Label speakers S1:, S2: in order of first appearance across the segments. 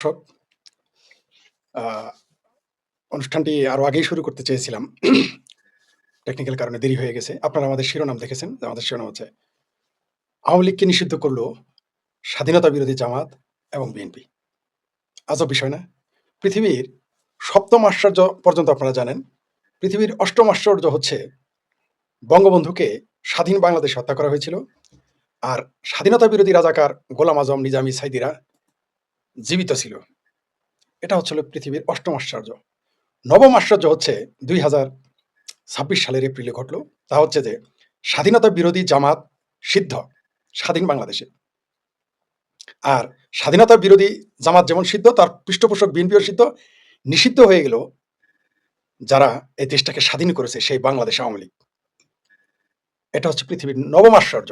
S1: দর্শক, আ অনুষ্ঠানটি আরো আগেই শুরু করতে চেয়েছিলাম। টেকনিক্যাল কারণে দেরি হয়ে গেছে। আপনারা আমাদের শিরোনাম দেখেছেন। আমাদের শিরোনাম হচ্ছে আওয়ামী লীগকে নিষিদ্ধ করল স্বাধীনতা বিরোধী জামাত এবং বিএনপি। আজব বিষয় না? পৃথিবীর ৭ম আশ্চর্য পর্যন্ত আপনারা জানেন। পৃথিবীর ৮ম আশ্চর্য হচ্ছে বঙ্গবন্ধুকে স্বাধীন বাংলাদেশে হত্যা করা হয়েছিল। আর স্বাধীনতা বিরোধী রাজাকার গোলাম আজম, নিজামী, সাইদিরা জীবিত ছিল। এটা হচ্ছে হলো পৃথিবীর ৮ম আশ্চর্য। ৯ম আশ্চর্য হচ্ছে ২০২৬ সালের এপ্রিলে ঘটল। তা হচ্ছে যে স্বাধীনতা বিরোধী জামাত সিদ্ধ স্বাধীন বাংলাদেশে। আর স্বাধীনতা বিরোধী জামাত যেমন সিদ্ধ, তার পৃষ্ঠপোষক বিএনপিও সিদ্ধ। নিষিদ্ধ হয়ে গেল যারা এই দেশটাকে স্বাধীন করেছে, সেই বাংলাদেশ আওয়ামী লীগ। এটা হচ্ছে পৃথিবীর ৯ম আশ্চর্য।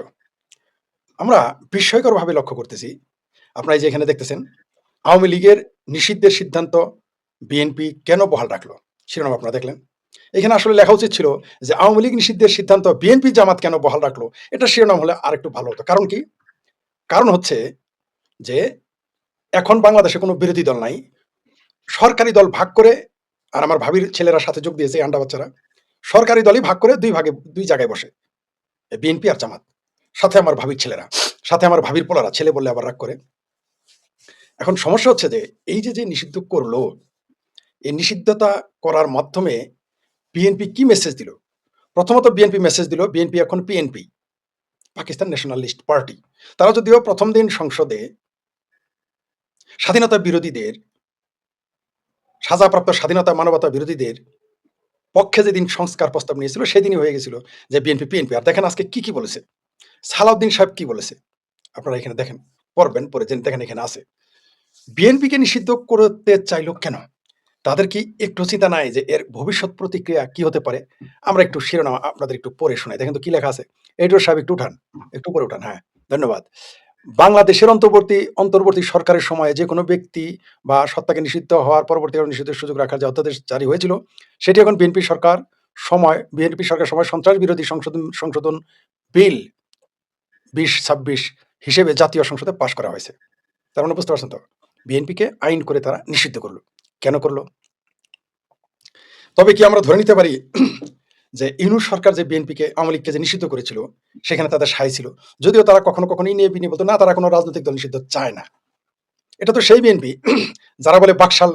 S1: আমরা বিস্ময়করভাবে লক্ষ্য করতেছি, আপনারা এই যে এখানে দেখতেছেন, আওয়ামী লীগের নিষিদ্ধের সিদ্ধান্ত বিএনপি কেন বহাল রাখলো? শিরোনাম আপনারা দেখলেন। এখানে আসলে লেখা উচিত ছিল যে আওয়ামী লীগ নিষিদ্ধের সিদ্ধান্ত বিএনপি জামাত কেন বহাল রাখলো? এটা শিরোনাম হলে আরেকটু ভালো হতো। কারণ কি? কারণ হচ্ছে যে এখন বাংলাদেশে কোনো বিরোধী দল নাই। সরকারি দল ভাগ করে, আর আমার ভাবির ছেলেরা সাথে যোগ দিয়েছে, আন্ডা বাচ্চারা। সরকারি দলই ভাগ করে ২ জায়গায় বসে। বিএনপি আর জামাত। সাথে আমার ভাবির ছেলেরা, সাথে আমার ভাবির পোলারা, ছেলে বললে আবার রাগ করে। এখন সমস্যা হচ্ছে যে এই যে নিষিদ্ধ করলো, এই নিষিদ্ধতা করার মাধ্যমে বিএনপি কি মেসেজ দিল? প্রথমত বিএনপি মেসেজ দিল, বিএনপি এখন পিএনপি, পাকিস্তান ন্যাশনালিস্ট পার্টি। তারা যদিও প্রথম দিন সংসদে স্বাধীনতা বিরোধীদের, সাজাপ্রাপ্ত স্বাধীনতা মানবতা বিরোধীদের পক্ষে যেদিন সংস্কার প্রস্তাব নিয়েছিল, সেদিনই হয়ে গেছিল যে বিএনপি পিএনপি। আর দেখেন আজকে কি বলেছে সালাউদ্দিন সাহেব, কি বলেছে আপনারা এখানে দেখেন, পড়বেন, পরে দেখেন এখানে আছে। বিএনপিকে নিষিদ্ধ করতে চাইলো কেন? তাদের কি একটু চিন্তা নাই যে এর ভবিষ্যৎ প্রতিক্রিয়া কি হতে পারে? আমরা একটু শিরোনাম আপনাদের একটু পড়ে শোনাই। দেখেন তো কি লেখা আছে। এডওয়ার্ড সাহেব একটু উঠান, একটু উপরে উঠান। হ্যাঁ, ধন্যবাদ। বাংলাদেশের অন্তর্বর্তী সরকারের সময়ে যে কোনো ব্যক্তি বা সত্তাকে নিষিদ্ধ হওয়ার পরবর্তীকালে নিষিদ্ধের সুযোগ রাখার যে অধ্যাদেশ জারি হয়েছিল, সেটি এখন বিএনপি সরকার সময় সন্ত্রাস বিরোধী সংশোধন বিল ২০২৬ হিসেবে জাতীয় সংসদে পাস করা হয়েছে। তার মানে বুঝতে পারছেন তো? বিএনপিকে আইন করে তারা নিষিদ্ধ করলো। কেন করলো? তবে কি আমরা ধরে নিতে পারি যে ইউনূস সরকার যে বিএনপিকে, আওয়ামী লীগকে যে নিষিদ্ধ করেছিল, সেখানে তাদের সায় ছিল? যদিও তারা কখনো এই নিয়ে বিনি বলতো না, তারা কোনো রাজনৈতিক দল নিষিদ্ধ চায় না। এটা তো সেই বিএনপি যারা বলে বাকশাল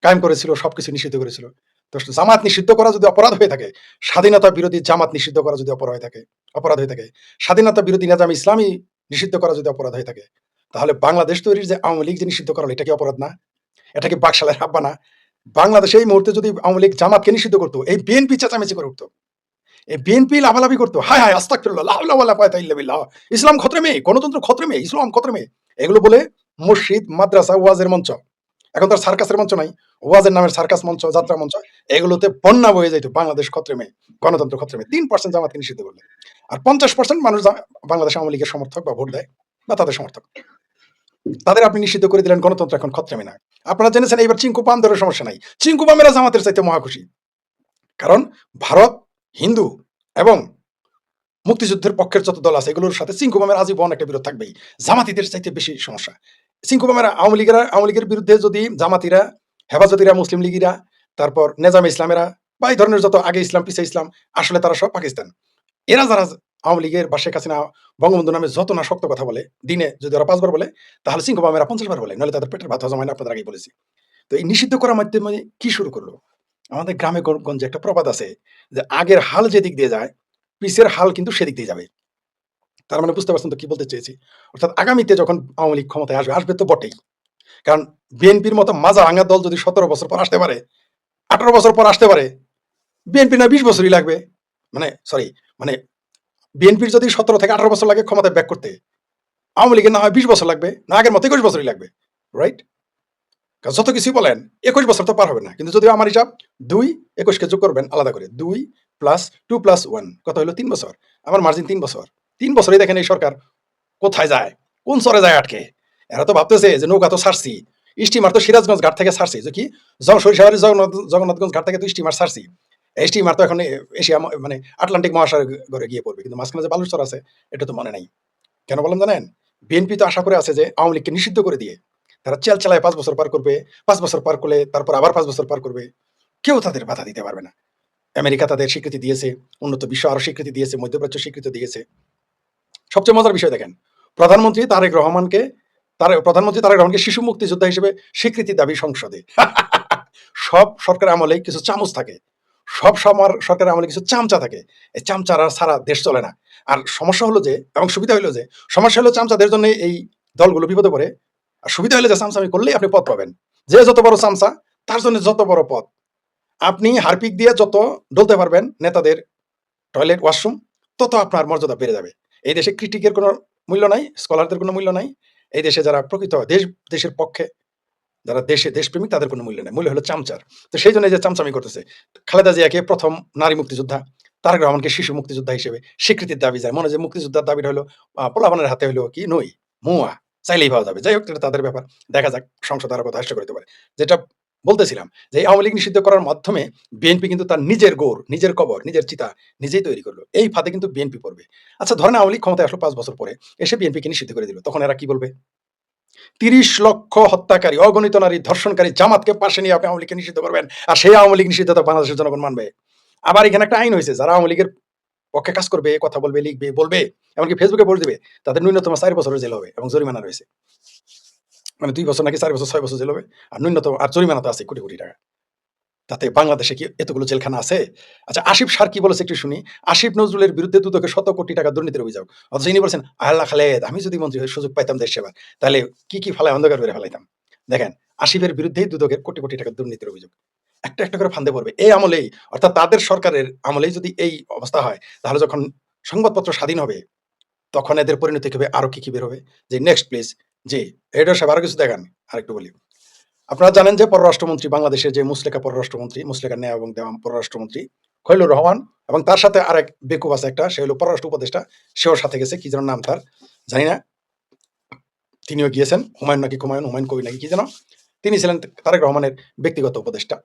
S1: কায়েম করেছিল, সবকিছু নিষিদ্ধ করেছিল। তো জামাত নিষিদ্ধ করা যদি অপরাধ হয়ে থাকে, স্বাধীনতা বিরোধী জামাত নিষিদ্ধ করা যদি অপরাধ হয়ে থাকে, স্বাধীনতা বিরোধী নেজাম ইসলামী নিষিদ্ধ করা যদি অপরাধ হয়ে থাকে, তাহলে বাংলাদেশ তৈরির যে আওয়ামী লীগ যে নিষিদ্ধ করা হলো, এটা কি অপরাধ না? এটা কি বাকশালের হাব্বা না? বাংলাদেশে এই মুহূর্তে যদি আওয়ামী লীগ জামাতকে নিষিদ্ধ করতো, এই বিএনপি চেঁচামেচি করে উঠতো, এই বিএনপি লাফালাফি করতো, হায় হায় আস্তাগফিরুল্লাহ, লা হাওলা ওয়ালা কুওয়াতা ইল্লা বিল্লাহ, ইসলাম খতরে মে, গণতন্ত্র খতরে মে, ইসলাম খতরে মে, এগুলো বলে মসজিদ, মাদ্রাসা, ওয়াজের মঞ্চ, এখন তো আর সার্কাসের মঞ্চ নাই, ওয়াজের নামের সার্কাস মঞ্চ, যাত্রা মঞ্চ, এগুলোতে বন্যা বয়ে যাইতো, বাংলাদেশ খতরে মে, গণতন্ত্র খতরে মে। ৩% জামাতকে নিষিদ্ধ করলে, আর ৫০% মানুষ বাংলাদেশ আওয়ামী লীগের সমর্থক বা ভোট দেয় বা তাদের সমর্থক, তাদের আপনি নিষিদ্ধ করে দিলেন, গণতন্ত্র এখন খতরামি না। আপনারা জেনেছেন এইবার চিঙ্কু পামদেরও সমস্যা নাই। চিঙ্কু পামেরা জামাতের চাইতে মহাখুশি। কারণ ভারত, হিন্দু এবং মুক্তিযুদ্ধের পক্ষের যত দল আছে, এগুলোর সাথে চিঙ্কু পামের আজীবন একটা বিরোধ থাকবেই। জামাতিদের চাইতে বেশি সমস্যা। চিঙ্কু পামেরা আওয়ামী লীগের বিরুদ্ধে যদি জামাতিরা, হেফাজতিরা, মুসলিম লীগীরা, তারপর নেজামে ইসলামেরা বা এই ধরনের যত আগে ইসলাম পিছে ইসলাম, আসলে তারা সব পাকিস্তান। এরা যারা আওয়ামী লীগের বা শেখ হাসিনা, বঙ্গবন্ধু নামে যত না শক্ত কথা বলে, দিনে যদি ওরা ৫ বার বলে, তাহলে চিঙ্কু পামেরা ৫০ বার বলে, নইলে তাদের পেটের ভাত হজম হয় না, আপনাদের আগেই বলেছি। তো এই নিষিদ্ধ করার মাধ্যমে কি শুরু করলো? আমাদের গ্রামে গঞ্জে একটা প্রবাদ আছে যে আগের হাল যেদিক দিয়ে যায়, পিছের হাল কিন্তু সেদিক দিয়ে যাবে। তার মানে বুঝতে পারছেন তো কি বলতে চেয়েছি? অর্থাৎ আগামীতে যখন আওয়ামী লীগ ক্ষমতায় আসবে, আসবে তো বটেই। কারণ বিএনপির মতো মাজা ভাঙা দল যদি ১৭ বছর পর আসতে পারে, ১৮ বছর পর আসতে পারে, বিএনপি না ২০ বছরই লাগবে। মানে সরি, মানে বিএনপির যদি ১৭ থেকে ১৮ বছর লাগে ক্ষমতায় ব্যাক করতে, আওয়ামী লীগের না হয় ২০ বছর লাগবে, না আগের মতো ২১ বছরই লাগবে। রাইট? যত কিছুই বলেন ২১ বছর তো পার হবে না। কিন্তু যদি আমার হিসাব ২, ২১ কে যোগ করবেন আলাদা করে। ২ প্লাস 2 প্লাস 1 কত হলো? ৩ বছর। আমার মার্জিন ৩ বছর। ৩ বছরেই দেখেন এই সরকার কোথায় যায়? কোন চরে যায় আটকে? এরা তো ভাবতেছে যে নৌকা তো ছাড়ছি। স্টিমার তো সিরাজগঞ্জ ঘাট থেকে ছাড়ছি। যে কি সরিষাবাড়ির জগন্নাথগঞ্জ ঘাট থেকে তো স্টিমার ছাড়ছি। এই স্টিমার তো এখন এশিয়া মানে আটলান্টিক মহাসাগরে গিয়ে পড়বে। কিন্তু মাঝখানে যে বালুচর আছে, এটা তো মনে নাই। কেন বললাম জানেন? বিএনপি তো আশা করে আছে যে আওয়ামী লীগকে নিষিদ্ধ করে দিয়ে তারা চালায় 5 বছর পার করবে। 5 বছর পার করলে তারপর আবার 5 বছর পার করবে। কেউ তাদের বাধা দিতে পারবে না। আমেরিকা তাদের স্বীকৃতি দিয়েছে, উন্নত বিশ্ব আরো স্বীকৃতি দিয়েছে, মধ্যপ্রাচ্য স্বীকৃতি দিয়েছে। সবচেয়ে মজার বিষয় দেখেন, প্রধানমন্ত্রী তারেক রহমানকে শিশু মুক্তিযোদ্ধা হিসেবে স্বীকৃতি দাবি সংসদে। সব সরকারের আমলে কিছু চামচ থাকে, সব সরকারের আমলে কিছু চামচা থাকে। এই চামচারা ছাড়া দেশ চলে না। আর সমস্যা হলো যে, এবং সুবিধা হলো যে, সমস্যা হলো চামচাদের জন্য এই দলগুলো বিপদে পড়ে। আর সুবিধা হলো যে চামচামি করলেই আপনি পদ পাবেন। যে যত বড় চামচা তার জন্য যত বড় পদ। আপনি হারপিক দিয়ে যত ডলতে পারবেন নেতাদের টয়লেট ওয়াশরুম, তত আপনার মর্যাদা বেড়ে যাবে। এই দেশে ক্রিটিকের কোনো মূল্য নাই, স্কলারদের কোনো মূল্য নাই। এই দেশে যারা প্রকৃত দেশের পক্ষে, যারা দেশপ্রেমিক, তাদের কোনো মূল্য নেই। মূল্য হলো চামচার। তো সেই জন্য এই যে চামচামি করতেছে। খালেদা জিয়াকে প্রথম নারী মুক্তিযোদ্ধা, তারেক রহমানকে শিশু মুক্তিযোদ্ধা হিসেবে স্বীকৃতির দাবি যায়। মনে হয় যে মুক্তিযোদ্ধার দাবিটা হলো পোলাপানের হাতে হলো কি নই, মুয়া, চাইলেই পাওয়া যাবে। যাই হোক, এটা তাদের ব্যাপার। দেখা যাক সংসদ আরো কত হাস্য করতে পারে। যেটা বলতেছিলাম যে এই আওয়ামী লীগ নিষিদ্ধ করার মাধ্যমে বিএনপি কিন্তু তার নিজের গোড়, নিজের কবর, নিজের চিতা নিজেই তৈরি করলো। এই ফাঁদে কিন্তু বিএনপি পড়বে। আচ্ছা ধরেন আওয়ামী লীগ ক্ষমতায় আসলো 5 বছর পরে, এসে বিএনপিকে নিষিদ্ধ করে দিল। তখন এরা কি বলবে? 30 লক্ষ হত্যাকারী, অগণিত নারী ধর্ষণকারী জামাতকে পাশে নিয়ে আপনি আওয়ামী লীগকে নিষিদ্ধ করবেন, আর সেই আওয়ামী লীগ নিষিদ্ধ তো বাংলাদেশের জনগণ মানবে। আবার এখানে একটা আইন হয়েছে, যারা আওয়ামী লীগের পক্ষে কাজ করবে, কথা বলবে, লিখবে, বলবে, এমনকি ফেসবুকে পোস্ট দিবে, তাদের ন্যূনতম 4 বছরের জেল হবে এবং জরিমানা রয়েছে। মানে 2 বছর নাকি 4 বছর, 6 বছর জেল হবে। আর ন্যূনতম আর জরিমানা তো আছে কোটি কোটি টাকা। তাতে বাংলাদেশে কি এতগুলো জেলখানা আছে? আচ্ছা, আসিফ স্যার কি বলেছে একটু শুনি। আসিফ নজরুলের বিরুদ্ধে দুদকে শত কোটি টাকা দুর্নীতির অভিযোগ। অথচ ইনি বলছেন, আল্লাহ খালেদ, আমি যদি মন্ত্রী হয়ে সুযোগ পাইতাম দেশ সেবার, তাহলে কি ফালায় অন্ধকার করে ফেলাইতাম। দেখেন, আসিফের বিরুদ্ধেই দুদকের কোটি কোটি টাকা দুর্নীতির অভিযোগ। একটা একটা করে ফান্দে পড়বে। এই আমলেই, অর্থাৎ তাদের সরকারের আমলেই যদি এই অবস্থা হয়, তাহলে যখন সংবাদপত্র স্বাধীন হবে, তখন এদের পরিণতি হবে আরো কি বের হবে। যে নেক্সট প্লিজ। জি, এটার সাহেব আরো কিছু দেখান। আরেকটু বলি। আপনারা জানেন যে পররাষ্ট্রমন্ত্রী, বাংলাদেশের যে মুসলেকা পররাষ্ট্রমন্ত্রী, মুসলেকা ন্যায় এবং দেওয়ান পররাষ্ট্রমন্ত্রী খলিলুর রহমান, এবং তার সাথে আরেক বেকুব আছে একটা, সে হলো পররাষ্ট্র উপদেষ্টা, সেও সাথে গেছে, কি যেন নাম তার জানি না। তিনিও গিয়েছেন, হুমায়ুন কবির নাকি কি যেন। তিনি ছিলেন তারেক রহমানের ব্যক্তিগত উপদেষ্টা,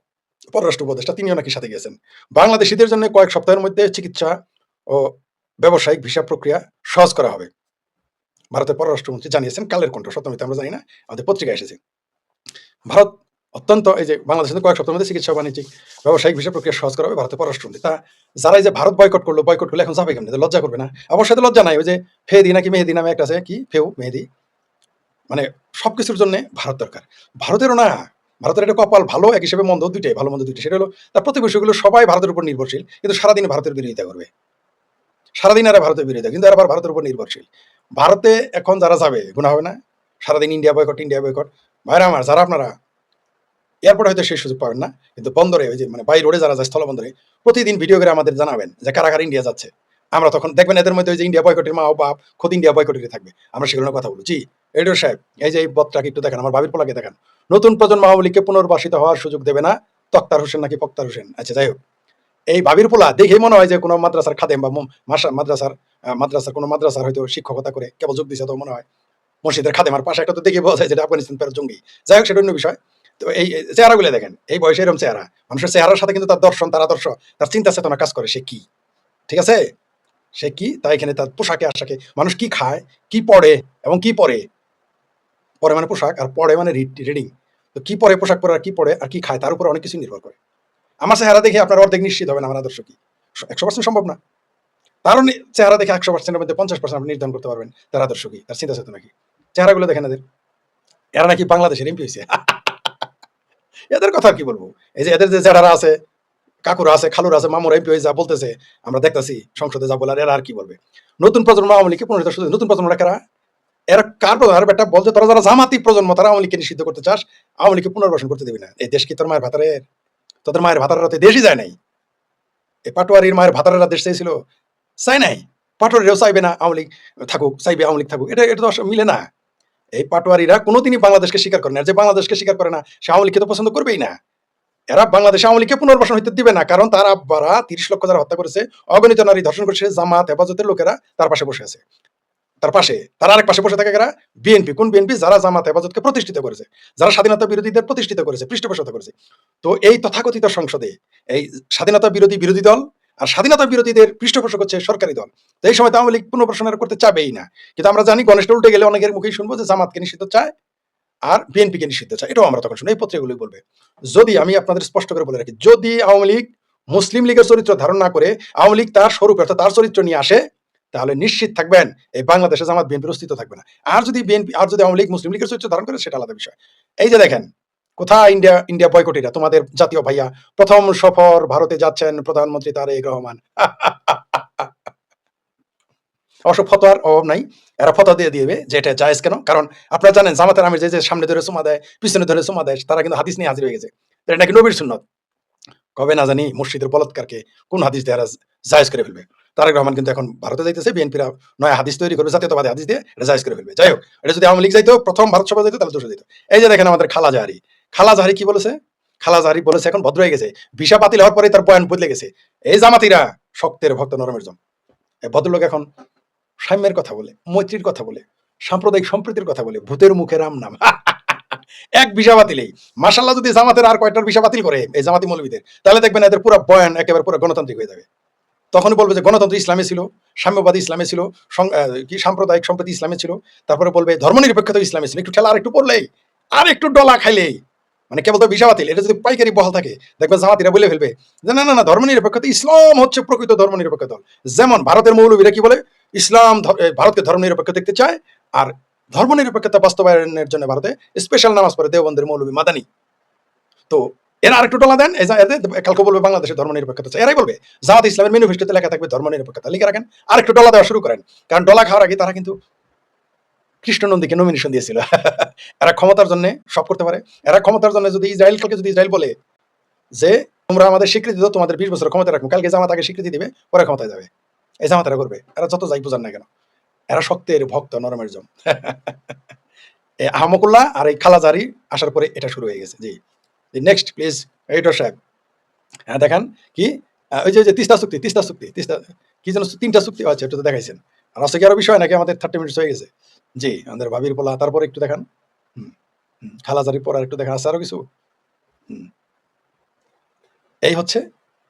S1: পররাষ্ট্র উপদেষ্টা, তিনিও নাকি সাথে গিয়েছেন। বাংলাদেশিদের জন্য কয়েক সপ্তাহের মধ্যে চিকিৎসা ও ব্যবসায়িক ভিসা প্রক্রিয়া সহজ করা হবে, ভারতের পররাষ্ট্রমন্ত্রী জানিয়েছেন। কালের কণ্ঠ, সত্যমিত আমরা জানি না, আমাদের পত্রিকায় এসেছে। ভারত অত্যন্ত, এই যে বাংলাদেশের কয়েক সপ্তাহের মধ্যে চিকিৎসা, বাণিজ্যিক, ব্যবসায়িক ভিসা প্রক্রিয়া সহজ করা হবে, ভারতের পররাষ্ট্রমন্ত্রী। তা যারা এই যে ভারত বয়কট করলো এখন যাবে কেমনি? লজ্জা করবে না? অবশ্যই তো লজ্জা নাই। ওই যে ফেদি নাকি মেহেদি নামে একটা আছে, কি মেহেদি, মানে সবকিছুর জন্য ভারত দরকার। ভারতেরও না, ভারতের একটা কপাল ভালো এক হিসেবে মন্দ দুইটাই, ভালো মন্দ দুইটাই। সেটা হলো তার প্রতিবেশীগুলো সবাই ভারতের উপর নির্ভরশীল, কিন্তু সারাদিন ভারতের বিরোধিতা করবে, সারাদিন এরা ভারতের বিরোধিতা, কিন্তু এরা আবার ভারতের উপর নির্ভরশীল। ভারতে এখন যারা যাবে গুণা হবে না? সারাদিন ইন্ডিয়া বয়কট। ভাইরা আমার, যারা আপনারা এয়ারপোর্টে হয়তো সেই সুযোগ পাবেন না, কিন্তু বন্দরে, ওই যে মানে বাই রোডে যারা যায়, স্থলবন্দরে, প্রতিদিন ভিডিও করে আমাদের জানাবেন যে কারা কারা ইন্ডিয়া যাচ্ছে। আমরা তখন দেখবেন এদের মধ্যে ওই যে ইন্ডিয়া বয়কটের মা ও বাপ খোদ ইন্ডিয়া বয়কটের থাকবে। আমরা সেগুলো নিয়ে কথা বলবো। জি, এডিটর সাহেব, এই যে এই বদটাকে একটু দেখেন, আমার ভাবির পোলাকে দেখেন। নতুন প্রজন্ম আওয়ামী লীগকে পুনর্বাসিত হওয়ার সুযোগ দেবে না, তক্তার হোসেন নাকি পক্তার হোসেন। আচ্ছা, যাই হোক, এই ভাবির পোলা দেখেই মনে হয় যে কোনো মাদ্রাসার খাদেম বা মাদ্রাসার হয়তো শিক্ষকতা করে কেবল যোগ দিচ্ছে, তো মনে হয় মসজিদের খাদেমার পাশে একটা তো দেখে বোঝা যায় যেটা আফগানিস্তান ফেরত জঙ্গি। যাই হোক, সেটা অন্য বিষয়। তো এই চেহারাগুলো দেখেন, এই বয়সে এরকম চেহারা, মানুষের চেহারার সাথে কিন্তু তার দর্শন, তার আদর্শ, তার চিন্তা চেতনা কাজ করে। সে কি, ঠিক আছে, সে কি, তাই এখানে তার পোশাকে আশাকে, মানুষ কি খায়, কি পড়ে এবং কি পরে, পরে মানে পোশাক, আর পড়ে মানে রিডিং। তো কি পরে, পোশাক পরে, আর কি পড়ে আর কি খায়, তার উপর অনেক কিছু নির্ভর করে। আমার চেহারা দেখে আপনার অর্ধেক নিশ্চিত হবেন আমার আদর্শ কি। 100% সম্ভব না। তারও চেহারা দেখে 100%-এর মধ্যে 50% আপনি নির্ধারণ করতে পারবেন তার আদর্শ কি, তার চিন্তা চেতনা কি। চেহারাগুলো দেখেন এদের, এরা নাকি বাংলাদেশের এমপি হয়েছে। এদের কথা কি বলবো? এই যে এদের যে জেঠারা আছে, কাকুরা আছে, খালুরা আছে, মামুরা এমপি হয়ে যা বলতেছে, আমরা দেখতেছি সংসদে যা বলার, এরা আর কি বলবে? নতুন প্রজন্ম আওয়ামী লীগকে পুনর্হিত, নতুন প্রজন্মরা কারা? এরা কার প্রজন্ম? আর বেটা বলছে তোরা যারা জামাতি প্রজন্ম, তারা আওয়ামী লীগকে নিষিদ্ধ করতে চাস, আওয়ামী লীগকে পুনর্বাসন করতে দিবি না। এই দেশ কি তোর মায়ের ভাতারের? তোদের মায়ের ভাতারের তো দেশই যায় নাই। এই পাটোয়ারির মায়ের ভাতারেরা দেশ চাইছিল? চাই নাই। পাটোয়ারিরাও চাইবে না আওয়ামী লীগ থাকুক, চাইবে আওয়ামী লীগ থাকুক। এটা তো মিলে না। এই পাটোয়ারিরা কোনোদিনই বাংলাদেশকে স্বীকার করে না। আর যে বাংলাদেশকে স্বীকার করে না, সে আওয়ামী লীগকে তো পছন্দ করবেই না। এরা বাংলাদেশে আওয়ামী লীগকে পুনর্বাসন হইতে দিবে না, কারণ তার আব্বারা 30 লক্ষ যারা হত্যা করেছে, অগণিত নারী ধর্ষণ করেছে, জামাত হেফাজতের লোকেরা তার পাশে বসে আছে। তার আরেক পাশে বসে থাকে কারা? বিএনপি। কোন বিএনপি? যারা জামাত হেফাজতকে প্রতিষ্ঠিত করেছে, যারা স্বাধীনতা বিরোধীদের প্রতিষ্ঠিত করেছে, পৃষ্ঠপোষকতা করেছে। তো এই তথাকথিত সংসদে এই স্বাধীনতা বিরোধী দল আর স্বাধীনতা বিরোধীদের পৃষ্ঠপোষক হচ্ছে সরকারি দল। তো এই সময় তো আওয়ামী লীগ পুনর্বাসন করতে চাবেই না। কিন্তু আমরা জানি গণেশটা উল্টে গেলে অনেকের মুখেই শুনবো যে জামাতকে নিষিদ্ধ চায়, আর বিএনপিকে নিষিদ্ধ চায়, এটাও আমরা তখন শুনি। এই পত্রিকাগুলোই বলবে। যদি আমি আপনাদের স্পষ্ট করে বলে রাখি, যদি আওয়ামী লীগ মুসলিম লীগের চরিত্র ধারণ না করে আওয়ামী লীগ তার স্বরূপ অর্থাৎ তার চরিত্র নিয়ে আসে, তাহলে নিশ্চিত থাকবেন এই বাংলাদেশে জামাত বিএনপির অস্তিত্ব থাকবে না। আর যদি আওয়ামী লীগ মুসলিম লীগের চরিত্র ধারণ করে সেটা আলাদা বিষয়। এই যে দেখেন, কোথায় ইন্ডিয়া বয়কটিরা, তোমাদের জাতীয় ভাইয়া প্রথম সফর ভারতে যাচ্ছেন প্রধানমন্ত্রী তারেক রহমান। অবশ্য ফতোয়ার অভাব নাই, এরা ফতোয়া দিয়ে দিবে যে এটা জায়েজ কেন। কারণ আপনারা জানেন জামাতের আমির যে সামনে ধরে চুমা দেয়, পিছনে ধরে চুমা দেয়, তারা কিন্তু হাদিস নিয়ে হাজির হয়ে গেছে। এটা নাকি নবীর সুন্নত। কবে না জানি মসজিদের বলৎকারকে কোন হাদিস দিয়ে এরা জায়েজ করে ফেলবে। তারেক রহমান কিন্তু এখন ভারতে যাইতেছে, বিএনপিরা নয়া হাদিস তৈরি করবে, জাতীয়তাবাদী হাদিস দিয়ে এটা জায়েজ করে ফেলবে। যাই হোক, এটা যদি আওয়ামী লীগ যাইতো, প্রথম ভারত সভা যাইতো, তাহলে দোষ যেত। এই যে দেখেন আমাদের খালা জাহারি, খালা জাহারি কি বলেছে? খালা জাহারি বলেছে এখন ভদ্র হয়ে গেছে, ভিসা বাতিল হওয়ার পরে তার বয়ান বদলে গেছে। এই জামাতিরা শক্তের ভক্ত নরমের জম। এই ভদ্রলোক এখন সাম্যের কথা বলে, মৈত্রীর কথা বলে, সাম্প্রদায়িক সম্প্রীতির কথা বলে, ভূতের মুখে রাম নাম। এক ভিসা বাতিলেই মাশাআল্লাহ, যদি জামাতের আর কয়টার ভিসা বাতিল করে এই জামাতি মৌলবীদের, তাহলে দেখবেন এদের পুরো বয়ান একেবারে পুরো গণতান্ত্রিক হয়ে যাবে। তখনই বলবে যে গণতন্ত্র ইসলামে ছিল, সাম্যবাদী ইসলামে ছিল, কি সাম্প্রদায়িক সম্প্রীতি ইসলামে ছিল। তারপরে বলবে ধর্মনিরপেক্ষতা ইসলামে ছিল। একটু ঠেলা আর একটু পড়লেই, আর একটু ডলা খাইলেই, মানে কেবল তো ভিসা বাতিল, এটা যদি পাইকারি বহাল থাকে দেখবেন জামাতিরা বলে ফেলবে যে না না না, ধর্মনিরপেক্ষতা, ইসলাম হচ্ছে প্রকৃত ধর্মনিরপেক্ষ দল। যেমন ভারতের মৌলবীরা কি বলে, ইসলাম ভারতকে ধর্মনিরপেক্ষ দেখতে চায়, আর ধর্মনিরপেক্ষতা বাস্তবায়নের জন্য ভারতে স্পেশাল নামাজ পড়ে দেওবন্দের মৌলবী মাদানি। তো এরা আরেকটু টলা দেন, কালকে বলবে বাংলাদেশের ধর্মনিরপেক্ষতা চাই, এরাই বলবে জামাত ইসলামের ম্যানিফেস্টোতে লেখা থাকবে ধর্মনিরপেক্ষতা, লিখে রাখেন, আরেকটু ডলা দেওয়া শুরু করেন। কারণ ডলা খাওয়ার আগে তারা কিন্তু কৃষ্ণনন্দীকে নমিনেশন দিয়েছিল। এরা ক্ষমতার জন্য সব করতে পারে। এরা ক্ষমতার জন্য যদি ইসরায়েল বলে যে তোমরা আমাদের স্বীকৃতি দাও, তোমাদের 20 বছর ক্ষমতা রাখবো, কালকে জামাত আগে স্বীকৃতি দিবে, পরে ক্ষমতায় যাবে। এই জামাতারা করবে। এরা যত যাই বুঝান না কেন, এরা শক্তের ভক্ত নরমের জম। আহমকুল্লাহ আর এই খালাজারি আসার পরে এটা শুরু হয়ে গেছে। জি, নেক্সট প্লিজ এডিটর সাহেব। হ্যাঁ দেখান কি, ওই যে তিস্তা চুক্তি কি যেন 3টা চুক্তি আছে, এটা তো দেখাইছেন। আর আছে কি আরো বিষয় নাকি? আমাদের 30 মিনিট হয়ে গেছে। জি, আমাদের ভাবির পোলা, তারপরে একটু দেখান। খালাজারি পর আর একটু দেখা আছে আরো কিছু। এই হচ্ছে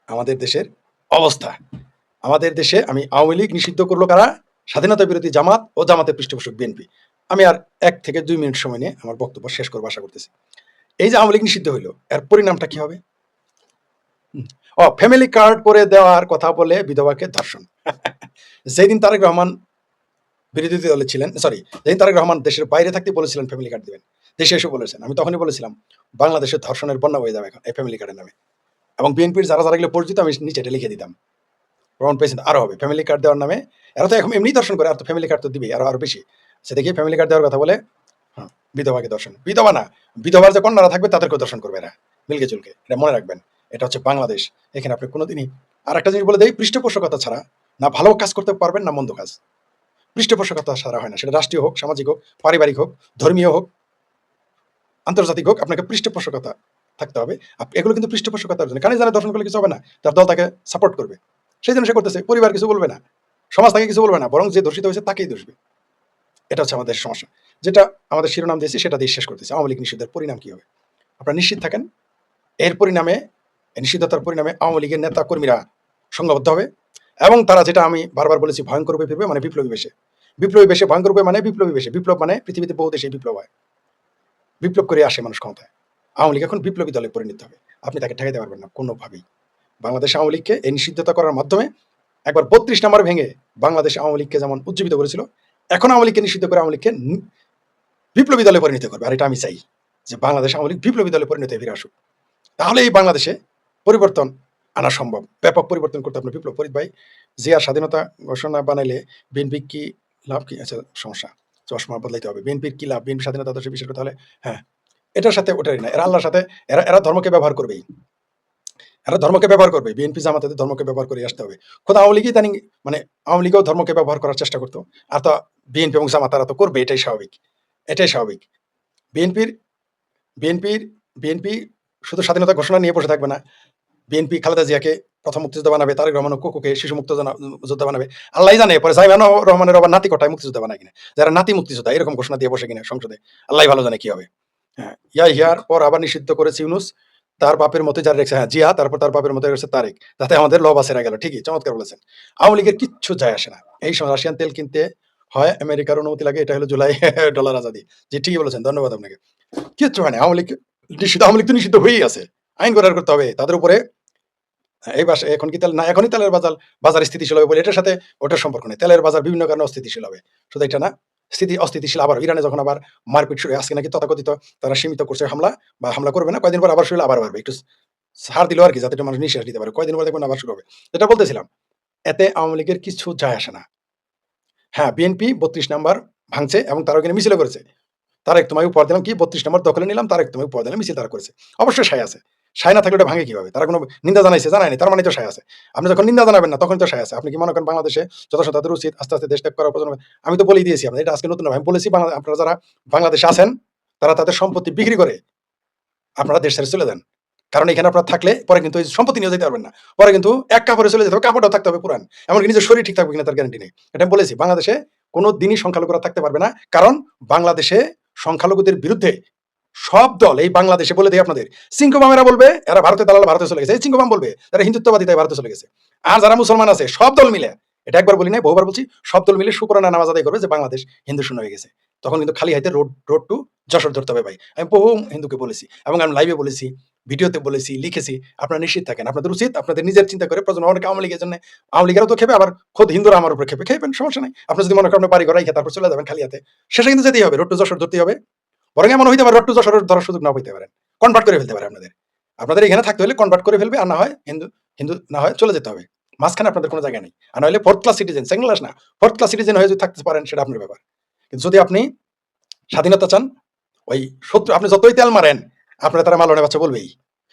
S1: আমাদের দেশের অবস্থা। আমাদের দেশে আমি আওয়ামী লীগ নিষিদ্ধ করলো কারা? স্বাধীনতা বিরোধী জামাত ও জামাতের পৃষ্ঠপোষক বিএনপি। আমি আর 1 থেকে 2 মিনিট সময় নিয়ে আমার বক্তব্য শেষ করবো আশা করতেছি। এই যে আওয়ামী লীগ নিষিদ্ধ হইলো, এর পরিণামটা কি হবে? ফ্যামিলি কার্ড করে দেওয়ার কথা বলে বিধবাকে ধর্ষণ। যেদিন তারেক রহমান বিরোধী দলে ছিলেন, যেদিন তারেক রহমান দেশের বাইরে থাকতে বলেছিলেন ফ্যামিলি কার্ড দিবেন, দেশে এসে বলেছেন, আমি তখনই বলেছিলাম বাংলাদেশের ধর্ষণের বন্যা হয়ে যাবে এখন এই ফ্যামিলি কার্ডের নামে। এবং বিএনপির যারা এগুলো পরিচিত, আমি নিচে এটা লিখে দিতাম, প্রমাণ পেয়েছেন আরো হবে ফ্যামিলি কার্ড দেওয়ার নামে। এরা তো এখন এমনি দর্শন করে, আর তো ফ্যামিলি কার্ড তো দিবেই আরো বেশি। সে দেখি ফ্যামিলি কার্ড দেওয়ার কথা বলে বিধবাকে দর্শন, বিধবা না, বিধবার যে কন্যারা থাকবে তাদেরকেও দর্শন করবে এরা মিলকে চুলকে। এটা মনে রাখবেন, এটা হচ্ছে বাংলাদেশ। এখানে আপনি কোনোদিনই, আর একটা জিনিস বলে দেই, পৃষ্ঠপোষকতা ছাড়া না ভালো কাজ করতে পারবেন না মন্দ কাজ। পৃষ্ঠপোষকতা ছাড়া হয় না, সেটা রাষ্ট্রীয় হোক, সামাজিক হোক, পারিবারিক হোক, ধর্মীয় হোক, আন্তর্জাতিক হোক, আপনাকে পৃষ্ঠপোষকতা থাকতে হবে। এগুলো কিন্তু পৃষ্ঠপোষকতার জন্য, কারণ জানে দর্শন করলে কিছু হবে না, তার দল তাকে সাপোর্ট করবে, সেই জন্য সে করতেছে। পরিবার কিছু বলবে না, সমাজ তাকে কিছু বলবে না, বরং যে দূষিত হয়েছে তাকেই দোষবে। এটা হচ্ছে আমাদের সমস্যা। যেটা আমাদের শিরোনাম দিয়েছি সেটা দিয়ে শেষ করতেছি। আওয়ামী লীগ নিষিদ্ধের পরিণাম কি হবে আপনারা নিশ্চিত থাকেন, এর পরিণামে, নিষিদ্ধতার পরিণামে আওয়ামী লীগের নেতা কর্মীরা সংঘবদ্ধ হবে এবং তারা, যেটা আমি বারবার বলেছি, ভয়ঙ্কর রূপে ফিরবে, মানে বিপ্লবী বেশে। বিপ্লবী বেশে ভয়ঙ্কর রূপে মানে বিপ্লবী বেশে। বিপ্লব মানে পৃথিবীতে বহু দেশে বিপ্লব হয়, বিপ্লব করে আসে মানুষ ক্ষমতায়। আওয়ামী লীগ এখন বিপ্লবী দলে পরিণত হবে, আপনি তাকে ঠেকাইতে পারবেন না কোনোভাবেই। বাংলাদেশ আওয়ামী লীগকে এই নিষিদ্ধতা করার মাধ্যমে একবার 32 নম্বর ভেঙে বাংলাদেশ আওয়ামী লীগকে যেমন উজ্জীবিত করেছিল, এখন আওয়ামী লীগকে নিষিদ্ধ করে আওয়ামী লীগকে বিপ্লবী দলে পরিণত করবে। আর এটা আমি চাই যে বাংলাদেশ আওয়ামী লীগ বিপ্লবী দলে পরিণত হয়ে ফিরে আসুক। তাহলে এই বাংলাদেশে পরিবর্তন আনা সম্ভব, ব্যাপক পরিবর্তন করতে আপনার বিপ্লব। ফরিদ ভাই, জিয়ার স্বাধীনতা ঘোষণা বানাইলে বিএনপি কি লাভ? কি আচ্ছা, সমস্যা, চশমা বদলাইতে হবে। বিএনপির কি লাভ? বিএনপি স্বাধীনতা আদর্শে বিশ্বাস করতে হলে, হ্যাঁ, এটার সাথে ওটাই না, এরা আল্লাহর সাথে, এরা ধর্মকে ব্যবহার করবেই, এরা ধর্মকে ব্যবহার করবে। বিএনপি জামাতে ধর্মকে ব্যবহার করে আসতে হবে। খোদ আওয়ামী লীগই জানি, মানে আওয়ামী লীগও ধর্মকে ব্যবহার করার চেষ্টা করতো, আর তো বিএনপি এবং জামাত তারা তো করবে, এটাই স্বাভাবিক, এটাই স্বাভাবিক। বিএনপির বিএনপির বিএনপি শুধু স্বাধীনতা ঘোষণা নিয়ে বসে থাকবে না। বিএনপি খালেদা জিয়াকে প্রথম মুক্তিযোদ্ধা বানাবে, তারেক রহমান ও কুকুকে শিশু মুক্ত যোদ্ধা বানাবে। আল্লাহ জানে পরে সাইমান রহমানের আবার নাতি কটায় মুক্তিযোদ্ধা বানায় কিনা, যারা নাতি মুক্তিযোদ্ধা এরকম ঘোষণা দিয়ে বসে কিনা সংসদে, আল্লাহ ভালো জানে কি হবে। হ্যাঁ, ইয়ার পর আবার নিষিদ্ধ করেছে ইউনুস, তার বাপের মতো যারা রেখেছে, হ্যাঁ জিয়া, তারপর তার বাপের মতো রেখেছে তারেক, তাতে আমাদের লব সেরা গেল। ঠিকই, চমৎকার বলেছেন। আওয়ামী লীগের কিচ্ছু যায় আসে না। এই সময় রাশিয়ান তেল কিনতে হয় আমেরিকার অনুমতি লাগে, এটা হলো জুলাই ডলার আজাদি। জি, ঠিকই বলেছেন। ধন্যবাদ আপনাকে। কিচ্ছু হয় না। আওয়ামী লীগ নিষিদ্ধ, আওয়ামী লীগ তো নিষিদ্ধ হয়েই আছে। আইন করার করতে হবে। তাদের উপরে এই বাস এখন কি তেল না, এখনই তেলের বাজার স্থিতিশীল হবে বলে এটার সাথে ওটার সম্পর্ক নেই। তেলের বাজার বিভিন্ন কারণে অস্থিতিশীল হবে। শুধু এটা না, অস্থিতিশীল আবার ইরানে যখন আবার মারপিট শুরু হয়, আজকে নাকি তথাকথিত তারা সীমিত করছে হামলা বা হামলা করবে না। কয়দিন পর আবার শুরু হলে আবার বাড়বে। একটু ছাড় দিল আরকি, যাতে একটু মানুষ নিঃশ্বাস নিতে পারে। কয়দিন পর দেখবেন আবার শুরু হবে। যেটা বলতেছিলাম, এতে আওয়ামী লীগের কিছু যায় আসে না। হ্যাঁ, বিএনপি ৩২ নাম্বার ভাঙছে এবং তারা ওখানে মিছিলও করেছে। তারেক তোমায় উপহার দিলাম কি ৩২ নম্বর দখলে নিলাম, তারেক তোমায় উপহার দিলাম, মিছিল তারা করেছে। অবশ্যই সায় আছে। সায় না থাকলে ওটা ভাঙে কিভাবে? তারা কোনো নিন্দা জানাইছে? জানায়নি। তার মানে তো সায় আছে। আপনি যখন নিন্দা জানাবেন না তখনই তো সায় আছে। আপনি কি মনে করেন বাংলাদেশে যথাযথ তাদের উচিত আস্তে, আস্তে দেশ ত্যাগ করার প্রয়োজন হবে? আমি তো বলেই দিয়েছি আপনাদের, এটা আজকে নতুন নয়। আমি বলেছি আপনারা যারা বাংলাদেশে আছেন, তারা তাদের সম্পত্তি বিক্রি করে আপনারা দেশ ছেড়ে চলে যান। কারণ এখানে আপনারা থাকলে পরে কিন্তু ওই সম্পত্তি নিয়ে যেতে পারবেন না। পরে কিন্তু এক কাপড়ে চলে যেতে হবে, কাপড়টাও থাকতে হবে পুরান। এমনকি নিজের শরীর ঠিক থাকবে কিনা তার গ্যারান্টি নেই। এটা আমি বলেছি। বাংলাদেশে কোনো দিনই সংখ্যালঘুরা থাকতে পারবে না। কারণ বাংলাদেশে সংখ্যালঘুদের বিরুদ্ধে সব দল, এই বাংলাদেশে বলে দেই আপনাদের, চিঙ্কুবামেরা বলবে এরা ভারতের দালাল, ভারতে চলে গেছে। এই চিঙ্কুবাম বলবে তারা হিন্দুত্ববাদী, তাই ভারতে চলে গেছে। আর যারা মুসলমান আছে সব দল মিলে, এটা একবার বলি নাই, বহুবার বলছি, সব দল মিলে শুকরানা নামাজ আদায় করবে যে বাংলাদেশ হিন্দু শূন্য হয়ে গেছে। তখন কিন্তু খালি হাতে রোড টু যশোর ধরতে হবে ভাই। আমি বহু হিন্দুকে বলেছি এবং আমি লাইভে বলেছি, ভিডিওতে বলেছি, লিখেছি। আপনারা নিশ্চিত থাকেন। আপনাদের উচিত আপনাদের নিজের চিন্তা করে প্রয়োজন অনেকে আওয়ামী লীগের জন্য, আওয়ামী লীগেরও তো খেপে, আবার খোদ হিন্দুরা আমার উপরে খেপে, খেপেন, সমস্যা নাই। আপনি যদি মনে করেন আপনার বাড়ি ঘর রেখে তারপর চলে যাবেন খালি হাতে, শেষে কিন্তু যেতেই হবে, রোড টু যশোর ধরতেই হবে। বরং এমন হইতে পারে রোড টু যশোর ধরার সুযোগ না হইতে পারেন, কনভার্ট করে ফেলতে পারে আপনাদের। আপনাদের এখানে থাকতে হলে কনভার্ট করে ফেলবে, আর না হয় হিন্দু হিন্দু না হয় চলে যেতে হবে। মাঝখানে আপনাদের কোনো জায়গা নেই। আর না হলে fourth class citizen, second class না, ফোর্থ ক্লাস সিটিজেন হয়ে যদি থাকতে পারেন সেটা আপনার ব্যাপার। কিন্তু যদি আপনি স্বাধীনতা চান, ওই শত্রু আপনি যতই তেল মারেন, আপনার তারা মালনের বাচ্চা বলবেই।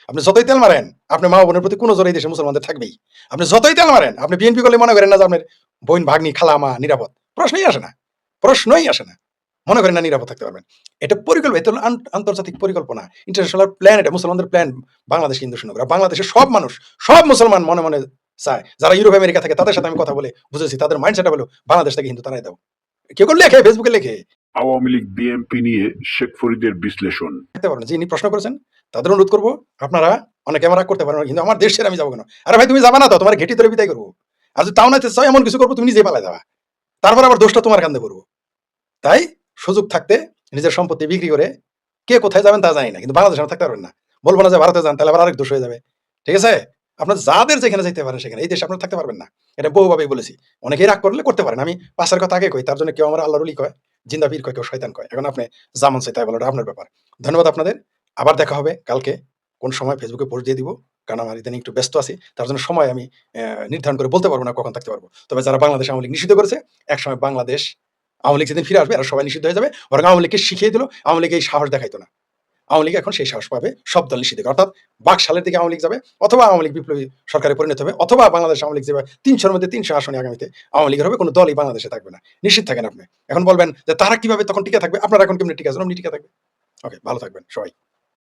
S1: আপনি যতই তেল মারেন, আপনার মা বোনের প্রতি কোনো জোর এই দেশে মুসলমানদের থাকবেই। আপনি যতই তেল মারেন, আপনি বিএনপি করলে মনে করেন না যে আপনার বোন, ভাগ্নি, খালা, মা নিরাপদ। প্রশ্নই আসে না। প্রশ্নই আসে না। মনে করেন না নিরাপদ থাকতে পারবেন। এটা পরিকল্পনা, এটা হলো আন্তর্জাতিক পরিকল্পনা। ইন্টারন্যাশনাল প্ল্যান, এটা মুসলমানদের প্ল্যান। বাংলাদেশ কিন্তু শুনে করা। বাংলাদেশের সব মানুষ, সব মুসলমান মনে, মনে চায়। যারা ইউরোপ আমেরিকা থাকে তাদের সাথে আমি কথা বলে বুঝেছি, তাদের মাইন্ডসেটটা হলো বাংলাদেশ থেকে হিন্দু তারাই দাও। কেউ কেউ লেখে, ফেসবুকে লেখে।
S2: আওয়ামী লীগ বিএনপি নিয়ে শেখ ফরিদের বিশ্লেষণ।
S1: দেখতে পারেন, যিনি প্রশ্ন করেছেন তাদের অনুরোধ করবো, আপনারা অনেকে আমার রাগ করতে পারেন, কিন্তু আমার দেশ ছেড়ে আমি যাবো কেন? আরে ভাই, তুমি যাবা না তো, তোমার ঘেটি ধরে বিদায় করবো। আর যদি তাও না চাও, এমন কিছু করবো তুমি নিজে পালাই যাবা, তারপর আবার দোষটা তোমার কান্দে করবো। তাই সুযোগ থাকতে নিজের সম্পত্তি বিক্রি করে কে কোথায় যাবেন তা জানি না, কিন্তু বাংলাদেশে থাকতে পারবেন না। বলবো না যে ভারতে যান, তাহলে আবার আরেক দোষ হয়ে যাবে। ঠিক আছে? আপনার যাদের যেখানে যেতে পারেন সেখানে, এই দেশে আপনারা থাকতে পারবেন না। এটা বহুভাবেই বলেছি। অনেকেই রাগ করলে করতে পারেন, আমি পাশের কথা আগে কই। তার জন্য কেউ আমার আল্লাহর ওলি কয়, জিন্দা পীর কয়, কেউ শয়তান কয়। এখন আপনি যেমন চাই তাই বলাটা আপনার ব্যাপার। ধন্যবাদ আপনাদের। আবার দেখা হবে কালকে কোন সময়, ফেসবুকে পোস্ট দিয়ে দিব। কারণ আমার ইদানিং একটু ব্যস্ত আছি। তার জন্য সময় আমি নির্ধারণ করে বলতে পারবো না কখন থাকতে পারবো। তবে যারা বাংলাদেশ আওয়ামী লীগ নিষিদ্ধ করেছে, একসময় বাংলাদেশ আওয়ামী লীগ যেদিন ফিরে আসবে এরা সবাই নিষিদ্ধ হয়ে যাবে। বরং আওয়ামী লীগকে শিখিয়ে দিল, আওয়ামী লীগ এই সাহস দেখাইতো না। আওয়ামী লীগ এখন সেই সাহস পাবে, সব দল নিষিদ্ধ করে। অর্থাৎ বাকশালের দিকে আওয়ামী লীগ যাবে, অথবা আওয়ামী লীগ বিপ্লবী সরকারে পরিণত হবে, অথবা বাংলাদেশ আওয়ামী লীগ যাবে ৩০০-র মধ্যে ৩০০ আসনে আগামীতে আওয়ামী লীগের হবে, কোনো দলই বাংলাদেশে থাকবে না। নিশ্চিত থাকেন আপনি। এখন বলবেন যে তারা কিভাবে তখন টিকে থাকবে? আপনারা এখন কেমনে টিকে আছেন? অমনি টিকে থাকবে। ওকে, ভালো থাকবেন সবাই।